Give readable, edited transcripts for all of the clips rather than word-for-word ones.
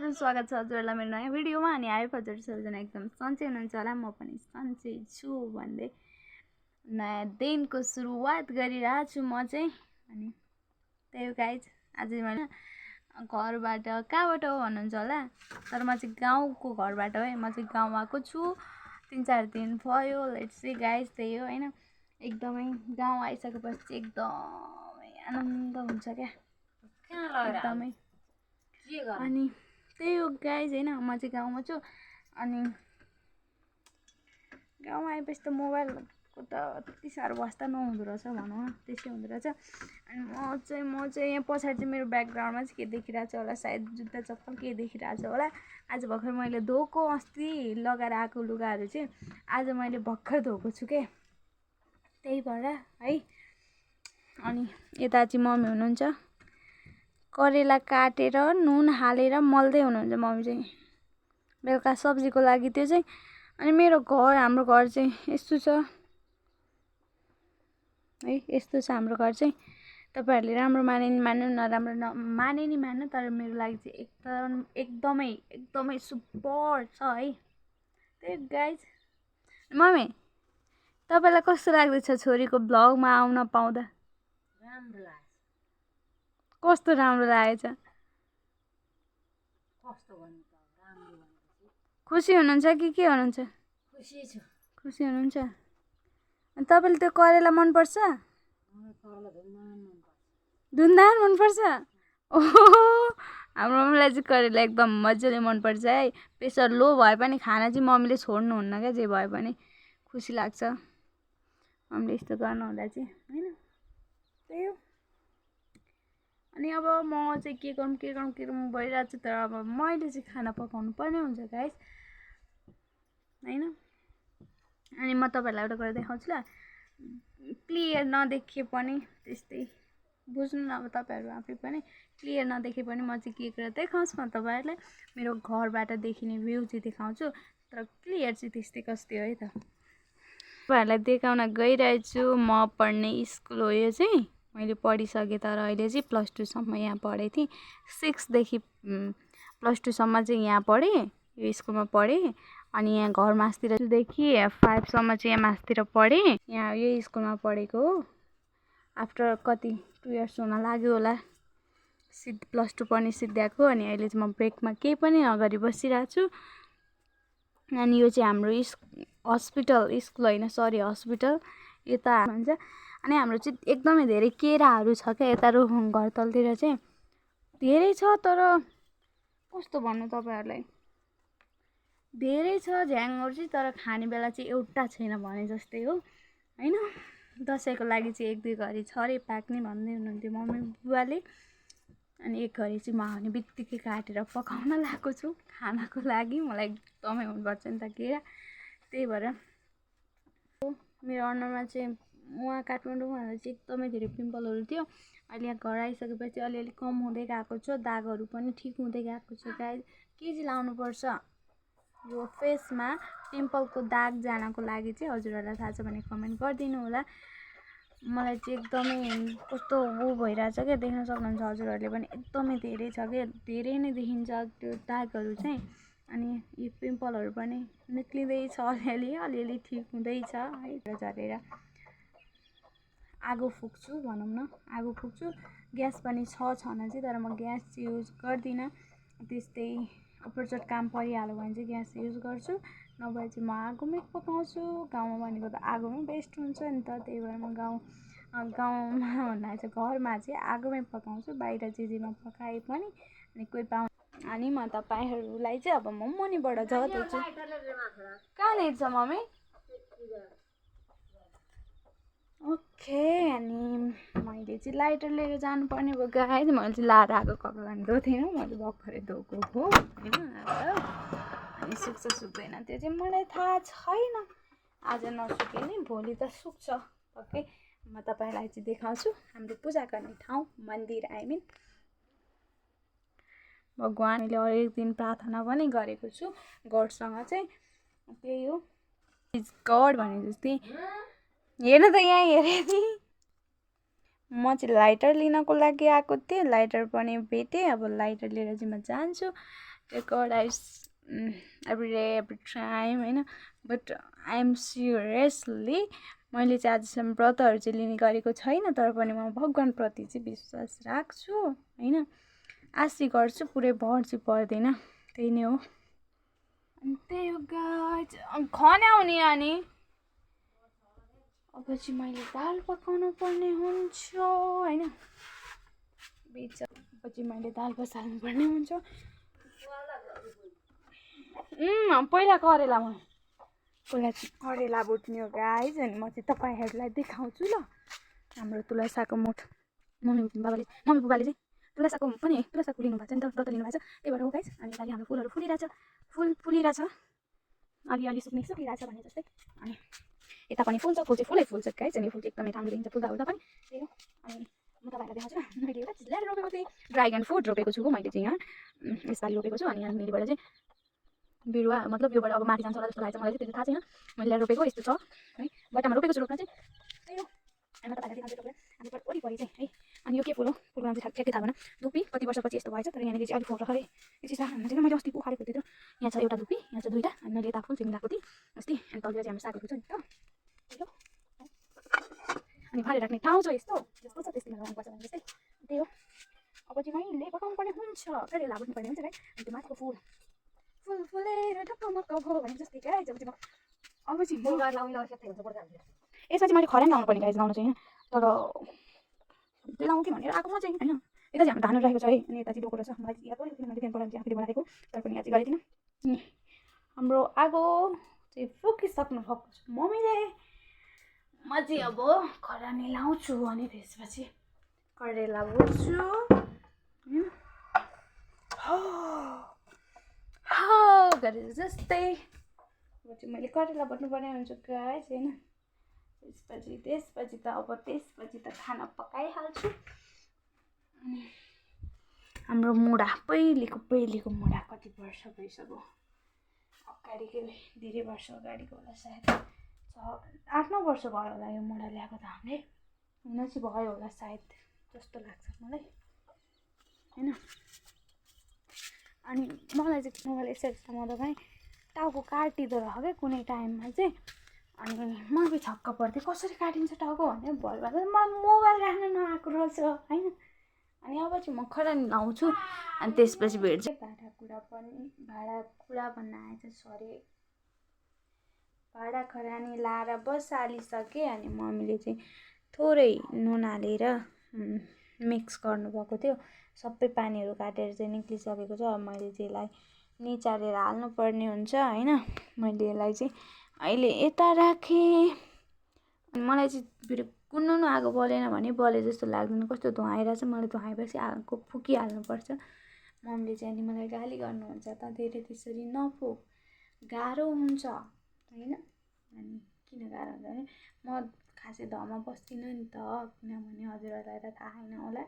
नमस्कार स्वागत छ हजुरहरूलाई मेरो नयाँ भिडियोमा। अनि आयो हजुर सबैजना एकदम सन्चै हुनुहुन्छ होला, म पनि सन्चै छु भन्दै नयाँ दिनको सुरुवात गरिरहेको छु म चाहिँ। अनि त्यही गाइज आज मैले घरबाट कहाँबाट हो भन्नुहुन्छ होला, तर म चाहिँ गाउँको घरबाट है। म चाहिँ गाउँ आएको छु 3-4 दिन भयो। लेट्स सी गाइज, त्यही हो होइन। एकदमै गाउँ आइसकेपछि एकदमै आनन्द हुन्छ क्या, एकदमै। अनि त्यही हो गाइज होइन, म चाहिँ गाउँमा छु। अनि गाउँमा आएपछि त मोबाइलको त त्यति साह्रो वास्ता नहुँदो रहेछ भनौँ न, त्यसै हुँदो रहेछ। अनि म चाहिँ यहाँ पछाडि चाहिँ मेरो ब्याकग्राउन्डमा चाहिँ के देखिरहेको छ होला, सायद जुत्ता चप्पल के देखिरहेको छ होला। आज भर्खर मैले धोएको, अस्ति लगाएर आएको लुगाहरू चाहिँ आज मैले भर्खर धोएको छु के, त्यही भएर है। अनि यता चाहिँ मम्मी हुनुहुन्छ, करेला काटेर नुन हालेर मल्दै हुनुहुन्छ मम्मी चाहिँ बेलुका सब्जीको लागि त्यो चाहिँ। अनि हाम्रो घर चाहिँ यस्तो छ है, यस्तो छ हाम्रो घर चाहिँ। तपाईँहरूले राम्रो माने नि मान्नु, नराम्रो माने नि मान्नु, तर मेरो लागि चाहिँ एकदमै सुपर छ है। त्यही गाइज। मम्मी तपाईँलाई कस्तो लाग्दैछ छोरीको ब्लगमा आउन पाउँदा? राम्रो लाग्छ। कस्तो राम्रो लागेछ? कस्तो भन्नु त, राम्रो भनेपछि खुसी हुनुहुन्छ कि के हुनुहुन्छ? खुसी छु। खुसी हुनुहुन्छ? अनि तपाईँले त्यो करेला मनपर्छ? मलाई करेला मनपर्छ। धुन्दान मनपर्छ? ओहो, हाम्रो मम्मीलाई चाहिँ करेला एकदम मजाले मनपर्छ है। प्रेसर लो भए पनि खाना चाहिँ मम्मीले छोड्नुहुन्न क्या, जे भए पनि खुसी लाग्छ मम्मीले यस्तो गर्नुहुँदा चाहिँ होइन। त्यही हो। अनि अब म चाहिँ के गरौँ भइरहेको छु, तर अब मैले चाहिँ खाना पकाउनु पर्ने हुन्छ गाइस होइन। अनि म तपाईँहरूलाई एउटा कुरा देखाउँछु ल, क्लियर नदेखे पनि त्यस्तै बुझ्नु न। अब तपाईँहरू आफै पनि क्लियर नदेखे पनि म चाहिँ के कुरा देखाउँछु, म तपाईँहरूलाई मेरो घरबाट देखिने भ्यू चाहिँ देखाउँछु, तर क्लियर चाहिँ त्यस्तै कस्तै हो है त। तपाईँहरूलाई देखाउन गइरहेछु म पढ्ने स्कुल हो यो चाहिँ। मैले पढिसकेँ, तर अहिले चाहिँ +2सम्म यहाँ पढेको थिएँ। 6देखि +2सम्म चाहिँ यहाँ पढेँ, यो स्कुलमा पढेँ। अनि यहाँ घर मासतिरदेखि 5सम्म चाहिँ यहाँ मासतिर पढेँ, यहाँ यो स्कुलमा पढेको हो। आफ्टर कति 2 इयर्स हुन लाग्यो होला +2 पढ्ने सिद्ध्याएको। अनि अहिले चाहिँ म ब्रेकमा केही पनि नगरी बसिरहेको छु। अनि यो चाहिँ हाम्रो हस्पिटल, स्कुल होइन सरी हस्पिटल यता भन्छ। अनि हाम्रो चाहिँ एकदमै धेरै केराहरू छ क्या यता रोहङ घरतलतिर चाहिँ धेरै छ, तर कस्तो भन्नु तपाईँहरूलाई, धेरै छ झ्याङहरू चाहिँ, तर खाने बेला चाहिँ एउटा छैन भने जस्तै हो होइन। दसैँको लागि चाहिँ 1-2 घडी छरे पाक्ने भन्दै हुनुहुन्थ्यो मम्मी बुवाले। अनि 1 घडी चाहिँ म आउने बित्तिकै काटेर पकाउन लगाएको छु खानाको लागि। मलाई एकदमै मनपर्छ नि त केरा, त्यही भएर। मेरो अनुहारमा चाहिँ उहाँ काठमाडौँमा चाहिँ एकदमै धेरै पिम्पलहरू थियो। अहिले यहाँ घर आइसकेपछि अलिअलि कम हुँदै गएको छ, दागहरू पनि ठिक हुँदै गएको छ गाइस। के चाहिँ लाउनुपर्छ यो फेसमा पिम्पलको दाग जानको लागि चाहिँ हजुरहरूलाई थाहा छ भने कमेन्ट गरिदिनु होला। मलाई चाहिँ एकदमै कस्तो भइरहेछ क्या, देख्न सक्नुहुन्छ हजुरहरूले पनि, एकदमै धेरै छ क्या, धेरै नै देखिन्छ त्यो दागहरू चाहिँ। अनि यो पिम्पलहरू पनि निक्लिँदैछ अलिअलि ठिक हुँदैछ है। झरेर आगो फुक्छु भनौँ न, आगो फुक्छु। ग्यास पनि छ छन चाहिँ, तर म ग्यास चाहिँ युज गर्दिनँ। त्यस्तै अपरचट काम परिहाल्यो भने चाहिँ ग्यास युज गर्छु, नभए चाहिँ म आगोमै पकाउँछु। गाउँमा भनेको त आगोमै बेस्ट हुन्छ नि त, त्यही भएर म गाउँमा भन्दा चाहिँ घरमा चाहिँ आगोमै पकाउँछु। बाहिर जेमा पकाए पनि। अनि कोही अनि म तपाईँहरूलाई चाहिँ अब म मुनिबाट झर्दैछु। कहाँनिर छ मम्मी? ओके। अनि मैले चाहिँ लाइटर लिएर जानुपर्ने भयो गाइस। मैले चाहिँ लाएर आएको कपडा पनि धोएको मैले भर्खरै धोएको हो होइन। अनि सुक्छ सुक्दैन त्यो चाहिँ मलाई थाहा छैन, आज नसुके नि भोलि त सुक्छ ओके। म तपाईँलाई चाहिँ देखाउँछु हाम्रो पूजा गर्ने ठाउँ, मन्दिर आई मिन भगवान्। मैले हरेक दिन प्रार्थना पनि गरेको छु गडसँग चाहिँ, त्यही हो इज गड भने जस्तै। हेर्नु त यहाँ हेरेँ नि म चाहिँ लाइटर लिनको लागि आएको थिएँ, लाइटर पनि भेटेँ। अब लाइटर लिएर चाहिँ म जान्छु record every day every time होइन। बट आई एम सिरियसली मैले चाहिँ आजसम्म व्रतहरू चाहिँ लिने गरेको छैन, तर पनि म भगवान्प्रति चाहिँ विश्वास राख्छु होइन। आशा गर्छु पुरै भर चाहिँ पर्दैन, त्यही नै हो। अनि त्यही हो गाइज। खन्या हुने अनि अब चाहिँ मैले दाल पकाउनु पर्ने हुन्छ होइन। अब चाहिँ मैले दाल बसाल्नु पर्ने हुन्छ। पहिला करेलामा पहिला चाहिँ करेला भुट्ने हो गाइज। अनि म चाहिँ तपाईँहरूलाई देखाउँछु ल। हाम्रो तुलसाको मुठ मम्मी बुबाले चाहिँ तुलसाको पनि तुलसाको लिनुभएको छ नि त, व्रत लिनुभएको छ, त्यही भएर हो गाइज। अनि अहिले हाम्रो फुलहरू फुलिरहेछ अलिअलि सुकिरहेछ भने जस्तै। अनि यता पनि फुल्छ, फुल चाहिँ फुल्छ गाइज। अनि फुल चाहिँ एकदमै राम्रो देखिन्छ फुल्दा पनि, त्यही हो। अनि म तपाईँहरूलाई देखाउँछु मैले एउटा चिज ल्याएर रोपेको थिएँ, ड्रागन फ्रुट रोपेको छु मैले चाहिँ यहाँ यसपालि रोपेको छु। अनि यहाँनिरबाट चाहिँ बिरुवा मतलब योबाट अब माथि जान्छ होला जस्तो लाग्छ मलाई चाहिँ, त्यो थाहा छैन। मैले ल्याएर रोपेको यस्तो छ है, बटामा रोपेको छु रोप्न चाहिँ, त्यही हो। अनि म तपाईँलाई देखाउँछु रोपेर हाम्रो वरिपरि चाहिँ है। अनि यो के फुल हो, फुलको नाम चाहिँ ठ्याक्कै थाहा भएन। धुप्पी कति वर्षपछि यस्तो भएछ, तर यहाँनिर चाहिँ अलिक फोटो खरै एकछिन राख्नु चाहिँ मैले अस्ति उखालेको थिएँ। यहाँ छ एउटा धुप्पी, यहाँ छ दुईवटा। अनि मैले यता फुल चाहिँ मिलाएको थिएँ अस्ति। अनि तलतिर चाहिँ हाम्रो सागहरू छ नि त, अनि भरेर राख्ने ठाउँ छ यस्तो जस्तो छ त्यस्तै लगाउनुपर्छ भने जस्तै, त्यही हो। अब चाहिँ मैले पकाउनु पर्ने हुन्छ, करेला भुट्नु पर्ने हुन्छ गाइस। अनि त्यो माथिको फुलेर ढकमक्क भयो भने जस्तै गाइस। अब चाहिँ यसमा चाहिँ मैले खरानी लाउनु पर्ने गाइस, लाउनु चाहिँ तर लाउँ कि भनेर आएको म चाहिँ होइन। यता चाहिँ हाम्रो धानहरू राखेको छ है। अनि यता चाहिँ डोको रहेछ, मलाई चाहिँ याद पऱ्यो किन मैले त्यहाँ पढाउनु चाहिँ आफूले बनाएको, तर पनि याद चाहिँ गरेको थिइनँ। हाम्रो आगो चाहिँ फुकिसक्नु भएको छ मम्मीले। म चाहिँ अब खरानी लाउँछु अनि त्यसपछि करेला भुट्छु गरेर जस्तै। अब चाहिँ मैले करेला भुट्नुपर्ने हुन्छ गाइस होइन। त्यसपछि त खाना पकाइहाल्छु। अनि हाम्रो मुढा पहिलेको मुढा कति वर्ष भइसक्यो, अगाडिको धेरै वर्ष अगाडिको होला सायद, 8-9 वर्ष भयो होला यो मुढा ल्याएको त हामीले, हुन चाहिँ भयो होला सायद जस्तो लाग्छ मलाई होइन। अनि मलाई चाहिँ मोबाइल यसरी म त टाउको काटिँदो रह क्या कुनै टाइममा चाहिँ। अनि मलाई छक्क पर्थ्यो कसरी काटिन्छ टाउको भनेर, भरे भएर म मोबाइल राख्न नआएको रहेछ होइन। अनि अब चाहिँ म खरानी लाउँछु अनि त्यसपछि भेट्छु। भाँडाकुँडा भन्न आएछ, सरी भाँडा खरानी लाएर बसालिसकेँ। अनि मम्मीले चाहिँ थोरै नुन हालेर मिक्स गर्नुभएको थियो, सबै पानीहरू काटेर चाहिँ निक्लिसकेको छ। अब मैले चाहिँ यसलाई निचारेर हाल्नुपर्ने हुन्छ होइन। मैले यसलाई चाहिँ अहिले यता राखेँ। मलाई चाहिँ फेरि कुन्नु आगो बलेन भने बले जस्तो लाग्दैन, कस्तो धुवाइरहेछ। मैले धुवाएपछि आगो फुकिहाल्नुपर्छ। मम्मीले चाहिँ अनि मलाई गाली गर्नुहुन्छ, त धेरै त्यसरी नफुक गाह्रो हुन्छ होइन। अनि किन गाह्रो हुन्छ भने म खासै धमा बस्दिनँ नि त, किनभने हजुरहरूलाई त थाहा छैन होला,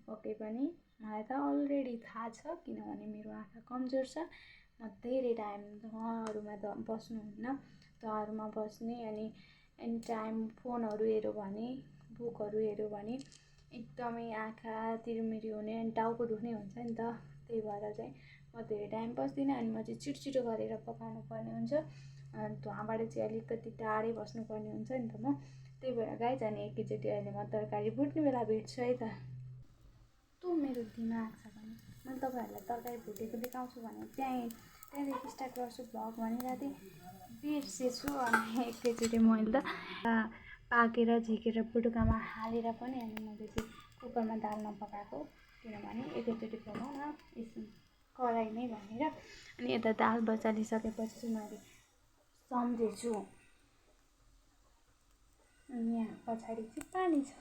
पक्कै पनि मलाई त अलरेडी थाहा छ, किनभने मेरो आँखा कमजोर छ। म धेरै टाइम धुवाहरूमा बस्नुहुन्न, धुवाहरूमा बस्ने अनि एनी टाइम फोनहरू हेऱ्यो भने बुकहरू हेऱ्यो भने एकदमै आँखा तिरमिरी हुने अनि टाउको दुख्ने हुन्छ नि त। त्यही भएर चाहिँ म धेरै टाइम बस्दिनँ। अनि म चाहिँ छिटो गरेर पकाउनु पर्ने हुन्छ, धुवाबाट चाहिँ अलिकति टाढै बस्नुपर्ने हुन्छ नि त म, त्यही भएर गाइज। अनि एकैचोटि अहिले म तरकारी भुट्ने बेला भेट्छु है त। त्यो मेरो दिमाग छ भने मैले तपाईँहरूलाई तरकारी भुटेको देखाउँछु भने त्यहाँदेखि स्टार्ट गर्छु भ्लग भनिरहेको थिएँ, बिर्सेछु। अनि एकैचोटि मैले त पाकेर झिकेर पुटुकामा हालेर पनि अनि मैले चाहिँ कुकरमा दाल नपकाएको, किनभने एकैचोटि पकाउँ न यसो कराइमै भनेर। अनि यता दाल बसालिसकेपछि चाहिँ मैले सम्झेछु यहाँ पछाडि चाहिँ पानी छ,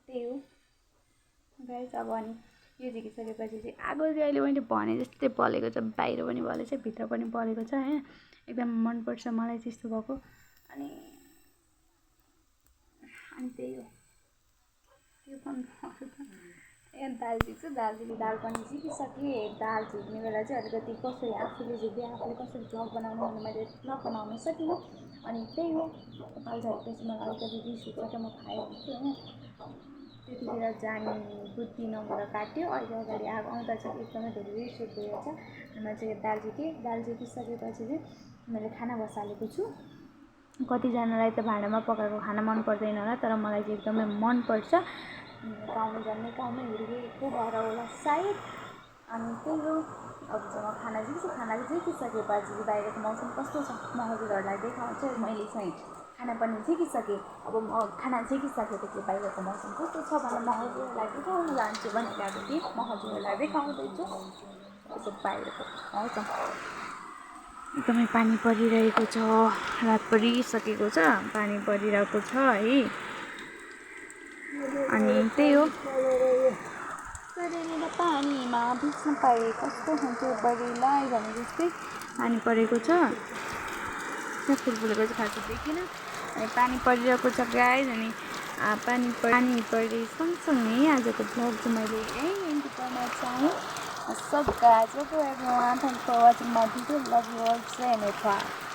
त्यही हो गाइस। अब अनि यो झिकिसकेपछि चाहिँ आगो चाहिँ अहिले मैले भने जस्तै बलेको छ, बाहिर पनि बलेको छ भित्र पनि बलेको छ होइन। एकदम मनपर्छ मलाई त्यस्तो भएको। अनि त्यही हो, त्यो पनि दाल झिक्छु, दाल पनि झिकिसकेँ। दाल झिक्ने बेला चाहिँ अलिकति कसरी आफूले झिक्दै आफूले कसरी भ्लग बनाउनु भने मैले भ्लग बनाउन सकिनँ। अनि त्यही हो, दाल झिकेपछि मलाई अलिकति रिस उठ्छ क्या, म खाइहाल्छु होइन। त्यतिखेर जाने बुद्धि नभएर काट्यो। अहिले अगाडि आउँदा चाहिँ एकदमै धेरै रिस उठ्दै छ। म चाहिँ दाल सेकिसकेपछि चाहिँ मैले खाना बसालेको छु। कतिजनालाई त भाँडामा पकाएको खाना मन पर्दैन होला, तर मलाई चाहिँ एकदमै मनपर्छ। गाउँमा जन्मै गाउँमै हुर्केको भएर होला सायद। अनि त्यही हो। अब चाहिँ म खाना झिकिसकेँ। बाजे बाहिरको मौसम कस्तो छ म हजुरहरूलाई देखाउँछु। मैले चाहिँ खाना पनि झिकिसकेँ। अब म खाना झिकिसकेपछि बाहिरको मौसम कस्तो छ भनेर म हजुरहरूलाई देखाउन जान्छु भनेर गएको थिएँ। म हजुरहरूलाई देखाउँदैछु यसो बाहिरको मौसम। एकदमै पानी परिरहेको छ। रात परिसकेको छ, पानी परिरहेको छ है। अनि त्यही हो। शरीर पानीमा भिज्न पाए कस्तो हुन्थ्यो बढीलाई भने जस्तै पानी परेको छ। त्यहाँ फुल फुलेको चाहिँ खासै देखिनँ। अनि पानी परिरहेको छ गाइस। अनि पानी परे सँगसँगै आजको भ्लग चाहिँ मैले यहीँ एन्ड गर्न चाहेँ। So guys, hope everyone, thanks for watching my video. Love you all. See you next time.